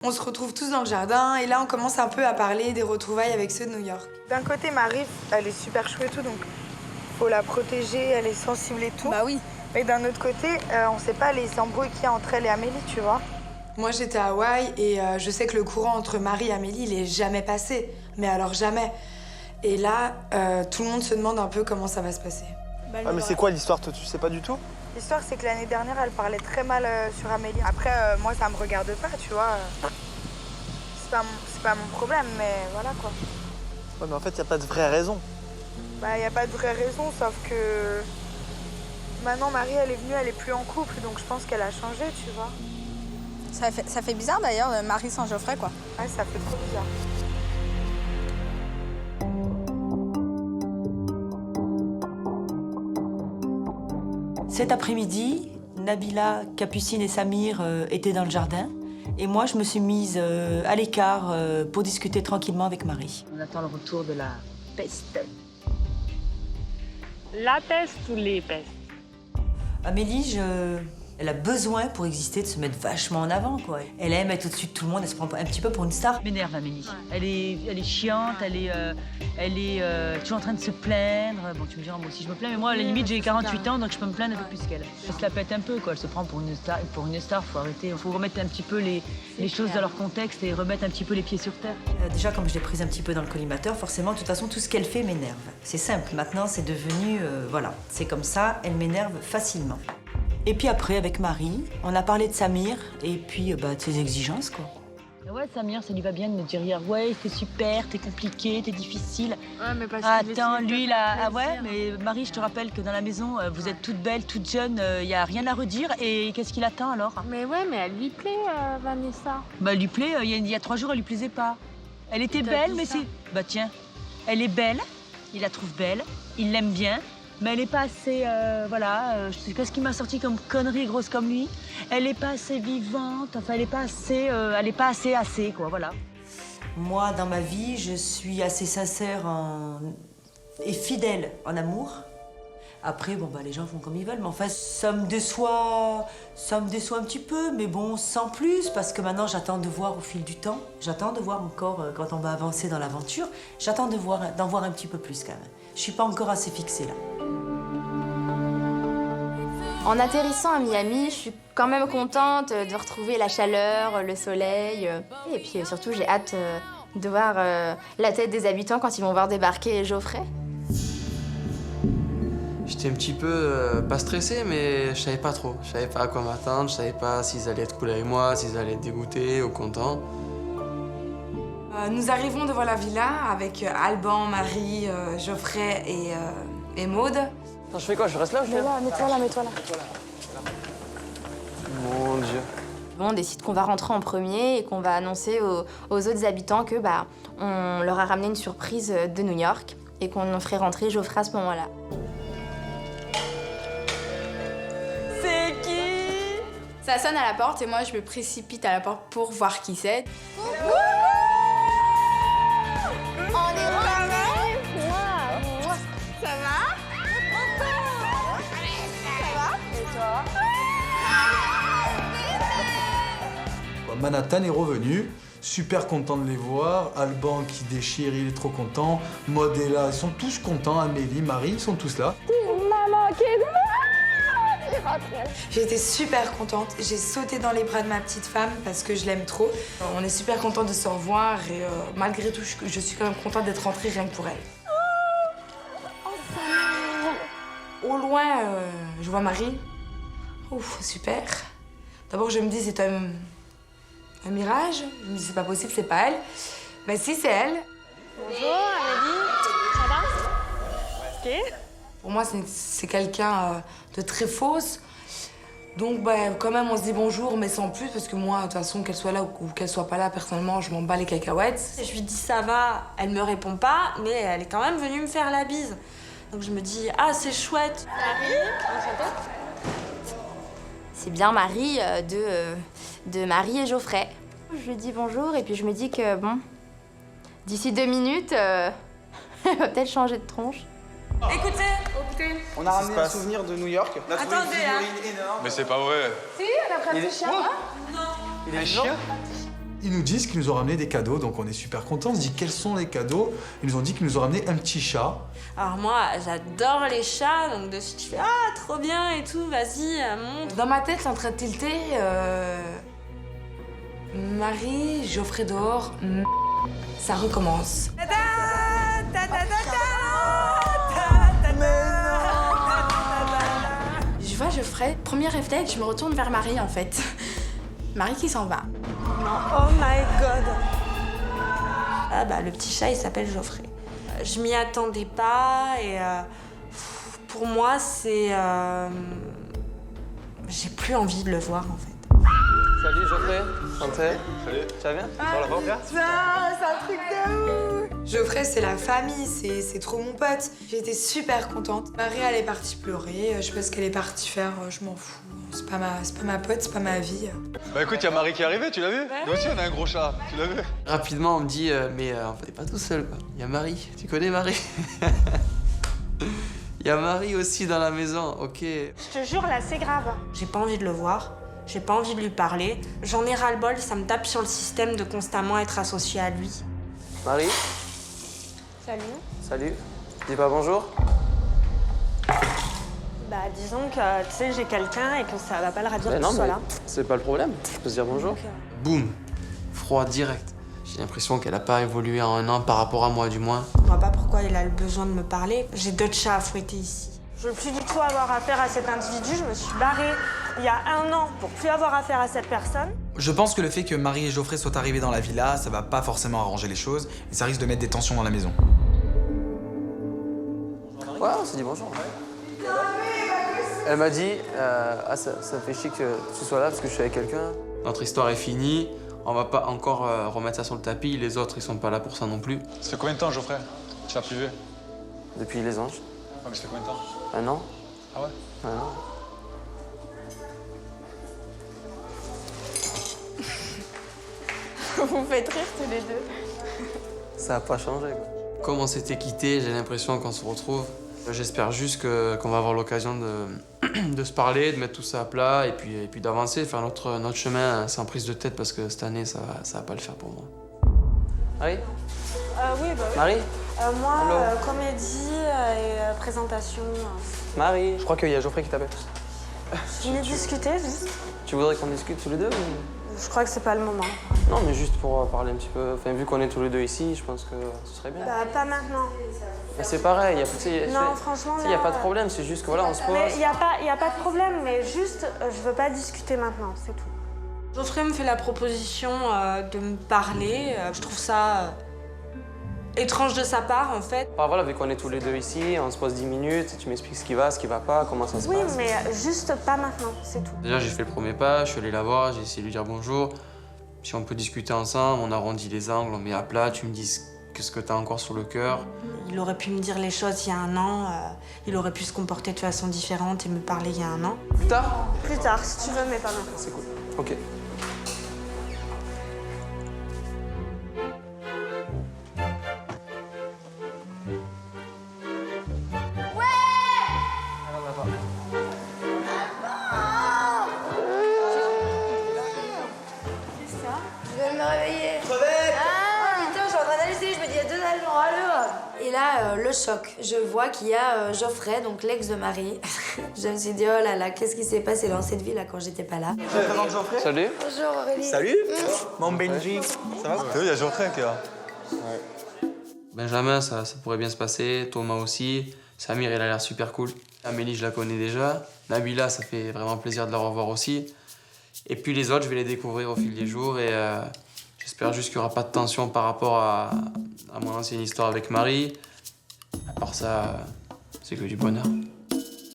On se retrouve tous dans le jardin et là on commence un peu à parler des retrouvailles avec ceux de New York. D'un côté, Marie, elle est super chou et tout, donc faut la protéger, elle est sensible et tout. Bah oui. Mais d'un autre côté, on sait pas les embrouilles qu'il y a entre elle et Amélie, tu vois. Moi j'étais à Hawaï et je sais que le courant entre Marie et Amélie il est jamais passé, mais alors jamais. Et là, tout le monde se demande un peu comment ça va se passer. Ah mais c'est quoi l'histoire, toi, tu sais pas du tout? L'histoire, c'est que l'année dernière, elle parlait très mal sur Amélie. Après, moi, ça me regarde pas, tu vois. C'est pas mon problème, mais voilà, quoi. Ouais, mais en fait, y a pas de vraie raison. Bah, y a pas de vraie raison, sauf que... Maintenant, Marie, elle est venue, elle est plus en couple, donc je pense qu'elle a changé, tu vois. Ça fait bizarre, d'ailleurs, Marie sans Geoffrey, quoi. Ouais, ça fait trop bizarre. Cet après-midi, Nabila, Capucine et Samir étaient dans le jardin. Et moi, je me suis mise à l'écart pour discuter tranquillement avec Marie. On attend le retour de la peste. La peste ou les pestes? Amélie, elle a besoin pour exister de se mettre vachement en avant, quoi. Elle aime être au-dessus de tout le monde, elle se prend un petit peu pour une star. M'énerve, Amélie. Elle est chiante, elle est toujours en train de se plaindre. Bon, tu me diras, moi aussi je me plains, mais moi, à la limite, j'ai 48 ans, donc je peux me plaindre un peu plus qu'elle. Elle se la pète un peu, quoi. Elle se prend pour une star, faut arrêter. Il faut remettre un petit peu les choses dans leur contexte et remettre un petit peu les pieds sur terre. Déjà, comme je l'ai prise un petit peu dans le collimateur, forcément, de toute façon, tout ce qu'elle fait m'énerve. C'est simple, maintenant, c'est devenu... voilà, c'est comme ça, elle m'énerve facilement. Et puis après, avec Marie, on a parlé de Samir et puis de ses exigences, quoi. Ouais, Samir, ça lui va bien de me dire hier, ouais, t'es super, t'es compliqué, t'es difficile. Ouais, mais parce qu'il Attends, essaie de lui, te là, faire ah ouais, plaisir. mais Marie, je te rappelle que dans la maison, vous êtes toutes belles, toutes jeunes, il y a rien à redire. Et qu'est-ce qu'il attend alors? Mais ouais, mais elle lui plaît, Vanessa. Bah, elle lui plaît, il y a 3 jours, elle lui plaisait pas. Elle était T'as belle, dit mais ça. c'est... Bah tiens, elle est belle, il la trouve belle, il l'aime bien, mais elle est pas assez, je sais pas ce qui m'a sorti comme connerie grosse comme lui. Elle est pas assez vivante, enfin, elle est pas assez, quoi, voilà. Moi, dans ma vie, je suis assez sincère et fidèle en amour. Après, les gens font comme ils veulent, mais enfin, ça me déçoit un petit peu, mais bon, sans plus, parce que maintenant, j'attends de voir au fil du temps. J'attends de voir encore, quand on va avancer dans l'aventure, j'attends d'en voir un petit peu plus, quand même. Je suis pas encore assez fixée, là. En atterrissant à Miami, je suis quand même contente de retrouver la chaleur, le soleil. Et puis surtout, j'ai hâte de voir la tête des habitants quand ils vont voir débarquer Geoffrey. J'étais un petit peu, pas stressé, mais je savais pas trop. Je savais pas à quoi m'attendre, je savais pas s'ils allaient être cool avec moi, s'ils allaient être dégoûtés ou contents. Nous arrivons devant la villa avec Alban, Marie, Geoffrey et Maude. Attends, je fais quoi? Je reste là ou je fais là? Mets-toi là, mets-toi là. Mon Dieu. On décide qu'on va rentrer en premier et qu'on va annoncer aux autres habitants que on leur a ramené une surprise de New York et qu'on ferait rentrer Geoffrey à ce moment-là. C'est qui? Ça sonne à la porte et moi je me précipite à la porte pour voir qui c'est. On est Ça va? Manhattan est revenu, super content de les voir. Alban qui déchire, il est trop content. Maud est là, ils sont tous contents. Amélie, Marie, ils sont tous là. J'étais super contente. J'ai sauté dans les bras de ma petite femme parce que je l'aime trop. On est super content de se revoir et malgré tout, je suis quand même contente d'être rentrée rien que pour elle. Au loin, je vois Marie. Ouf, super. D'abord, je me dis, c'est un mirage. Je me dis, c'est pas possible, c'est pas elle. Ben si, c'est elle. Bonjour, Amélie. Ça va? Ok. Pour moi, c'est quelqu'un de très fausse. Donc, quand même, on se dit bonjour, mais sans plus, parce que moi, de toute façon, qu'elle soit là ou qu'elle soit pas là, personnellement, je m'en bats les cacahuètes. Je lui dis ça va, elle me répond pas, mais elle est quand même venue me faire la bise. Donc je me dis, ah c'est chouette. C'est bien Marie de Marie et Geoffrey. Je lui dis bonjour et puis je me dis que d'ici 2 minutes, elle va peut-être changer de tronche. Écoutez. On a ramené un souvenir de New York. On a trouvé Attendez, une figurine énorme. Mais c'est pas vrai. Si, elle a pris un petit chien. Il est chien. Ils nous disent qu'ils nous ont ramené des cadeaux, donc on est super contents. On se dit quels sont les cadeaux. Ils nous ont dit qu'ils nous ont ramené un petit chat. Alors moi, j'adore les chats, donc de suite je fais « Ah, trop bien et tout, vas-y, monte ». Dans ma tête, c'est en train de tilter. Marie, Geoffrey dehors, ça recommence. Je vois Geoffrey, premier réflexe, je me retourne vers Marie en fait. Marie qui s'en va. Oh my god. Ah bah le petit chat il s'appelle Geoffrey. Je m'y attendais pas et pour moi c'est... j'ai plus envie de le voir en fait. Salut Geoffrey, santé. Salut. Tu vas bien? C'est un truc de ouf. Geoffrey, c'est la famille, c'est trop mon pote. J'ai été super contente. Marie, elle est partie pleurer. Je sais pas ce qu'elle est partie faire, je m'en fous. C'est pas ma pote, c'est pas ma vie. Bah écoute, il y a Marie qui est arrivée, tu l'as vu? Nous aussi, on a un gros chat, tu l'as vu? Rapidement, on me dit, mais en fait, t'es pas tout seul, quoi. Il y a Marie. Tu connais Marie? Il y a Marie aussi dans la maison, ok. Je te jure, là, c'est grave. J'ai pas envie de le voir. J'ai pas envie de lui parler. J'en ai ras-le-bol, ça me tape sur le système de constamment être associée à lui. Marie? Salut. Salut. Dis pas bonjour? Bah, disons que, tu sais, j'ai quelqu'un et que ça va pas le ravir que non, tu sois mais là. c'est pas le problème. On peut se dire bonjour. Boum. Froid direct. J'ai l'impression qu'elle a pas évolué en un an par rapport à moi, du moins. Je vois pas pourquoi il a le besoin de me parler. J'ai d'autres chats à fouetter ici. Je veux plus du tout avoir affaire à cet individu. Je me suis barrée il y a 1 an pour plus avoir affaire à cette personne. Je pense que le fait que Marie et Geoffrey soient arrivés dans la villa, ça va pas forcément arranger les choses et ça risque de mettre des tensions dans la maison. Ouais, on s'est dit bonjour. Elle m'a dit, ça me fait chier que tu sois là parce que je suis avec quelqu'un. Notre histoire est finie. On va pas encore remettre ça sur le tapis. Les autres, ils sont pas là pour ça non plus. Ça fait combien de temps, Geoffrey? Tu l'as plus vu? Depuis les anges. Ah, mais ça fait combien de temps? 1 an. Ah ouais? 1 an. Vous me faites rire tous les deux. Ça a pas changé, quoi. Comme on s'était quittés, j'ai l'impression qu'on se retrouve. J'espère juste qu'on va avoir l'occasion de se parler, de mettre tout ça à plat et puis d'avancer, faire notre chemin sans prise de tête parce que cette année, ça va pas le faire pour moi. Marie? Oui, bah oui. Marie? Moi, Allô? comédie et présentation. Marie? Je crois qu'il y a Geoffrey qui t'appelle. Je voulais discuter, juste. Tu voudrais qu'on discute tous les deux ou... Je crois que c'est pas le moment. Non, mais juste pour parler un petit peu. Enfin, vu qu'on est tous les deux ici, je pense que ce serait bien. Bah, pas maintenant. Mais c'est pareil, Non, franchement, il n'y a pas de problème, c'est juste que voilà, on se pose. Mais y a pas de problème, mais juste, je veux pas discuter maintenant, c'est tout. Geoffrey me fait la proposition de me parler. Je trouve ça étrange de sa part, en fait. Enfin, voilà, vu qu'on est tous les deux ici, on se pose 10 minutes, tu m'expliques ce qui va pas, comment ça se passe. Oui, mais juste pas maintenant, c'est tout. Déjà, j'ai fait le premier pas, je suis allé la voir, j'ai essayé de lui dire bonjour. Si on peut discuter ensemble, on arrondit les angles, on met à plat, tu me dis qu'est-ce que t'as encore sur le cœur. Il aurait pu me dire les choses il y a 1 an, il aurait pu se comporter de façon différente et me parler il y a 1 an. Plus tard? Plus tard, si tu veux, mais pas maintenant. C'est cool. Ok. Je vais me réveiller. Ah, putain, je suis en train d'analyser, je me dis, il y a 2 Allemands, allô. Et là, le choc. Je vois qu'il y a Geoffrey, donc l'ex de Marie. Je me suis dit, oh là là, qu'est-ce qui s'est passé dans cette vie là quand j'étais pas là. Je présente Geoffrey. Salut. Bonjour Aurélie. Salut. Mon Benji. Ça va? Il y a Geoffrey qui est là. Benjamin, ça pourrait bien se passer. Thomas aussi. Samir, il a l'air super cool. Amélie, je la connais déjà. Nabila, ça fait vraiment plaisir de la revoir aussi. Et puis les autres, je vais les découvrir au fil des jours et j'espère juste qu'il n'y aura pas de tension par rapport à mon ancienne histoire avec Marie. À part ça, c'est que du bonheur.